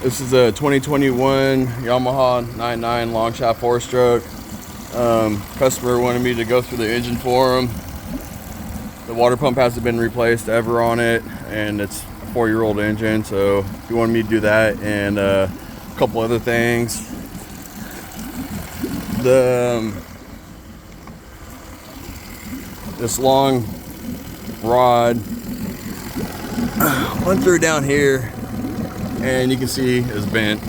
This is a 2021 Yamaha F9.9 long shaft 4-stroke. Customer wanted me to go through the engine for him. The water pump hasn't been replaced ever on it, and it's a 4-year-old engine, so he wanted me to do that and a couple other things. This long rod went through down here, and you can see it's bent.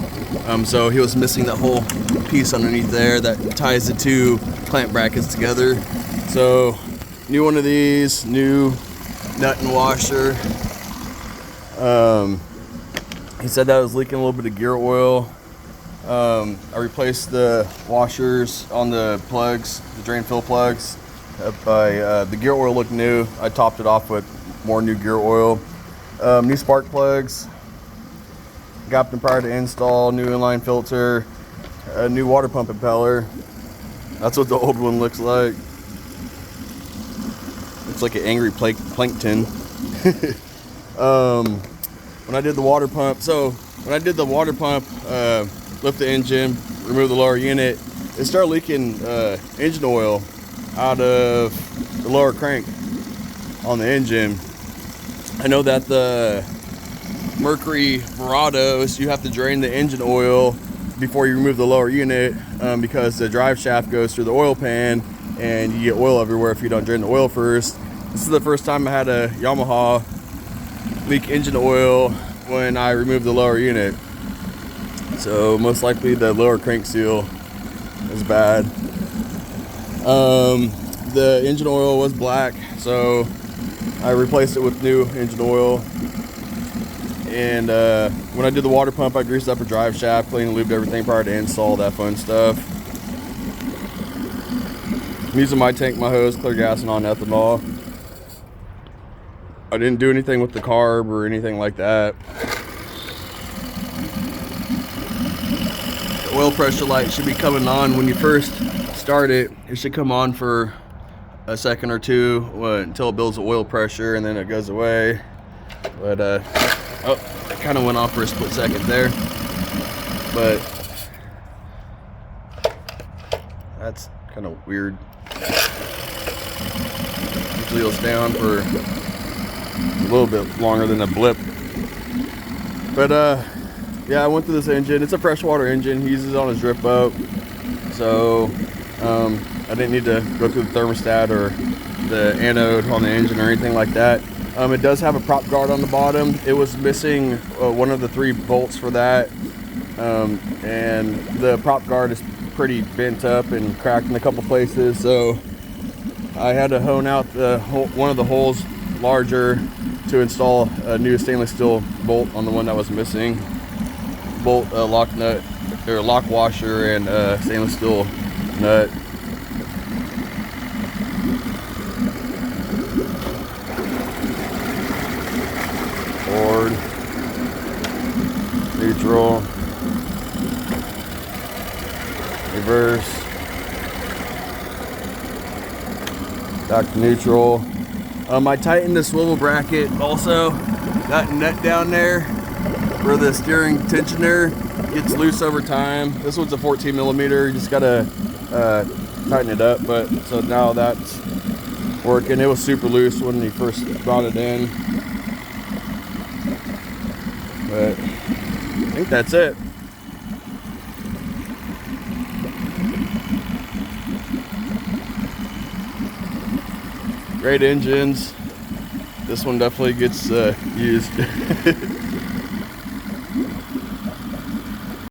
So he was missing that whole piece underneath there that ties the two clamp brackets together. So new one of these, new nut and washer. He said that was leaking a little bit of gear oil. I replaced the washers on the plugs, the drain fill plugs. The gear oil looked new. I topped it off with more new gear oil. New spark plugs. Got them prior to install. New inline filter. A new water pump impeller. That's what the old one looks like. It's like an angry plankton. When I did the water pump, lift the engine, remove the lower unit, it started leaking engine oil out of the lower crank on the engine. I know that the Mercury Verados, you have to drain the engine oil before you remove the lower unit because the drive shaft goes through the oil pan and you get oil everywhere if you don't drain the oil first. This is the first time I had a Yamaha leak engine oil when I removed the lower unit. So most likely the lower crank seal is bad. The engine oil was black, so I replaced it with new engine oil. And when I did the water pump, I greased up a drive shaft, cleaned and lubed everything prior to install, that fun stuff. I'm using my tank, my hose, clear gas, and non-ethanol. I didn't do anything with the carb or anything like that. The oil pressure light should be coming on when you first start it. It should come on for a second or two until it builds the oil pressure, and then it goes away. But oh, it kind of went off for a split second there. But that's kind of weird. Usually it'll stay on for a little bit longer than a blip. But yeah, I went through this engine. It's a freshwater engine. He uses it on his drip boat, so I didn't need to go through the thermostat or the anode on the engine or anything like that. It does have a prop guard on the bottom. It was missing one of the 3 bolts for that, and the prop guard is pretty bent up and cracked in a couple places, so I had to hone out one of the holes larger to install a new stainless steel bolt on the one that was missing. Bolt, lock nut, or lock washer, and stainless steel nut. Forward, neutral, reverse, back to neutral. I tightened the swivel bracket also. That nut down there where the steering tensioner gets loose over time. This one's a 14 millimeter. You just gotta tighten it up. But so now that's working. It was super loose when you first brought it in. But I think that's it. Great engines. This one definitely gets used.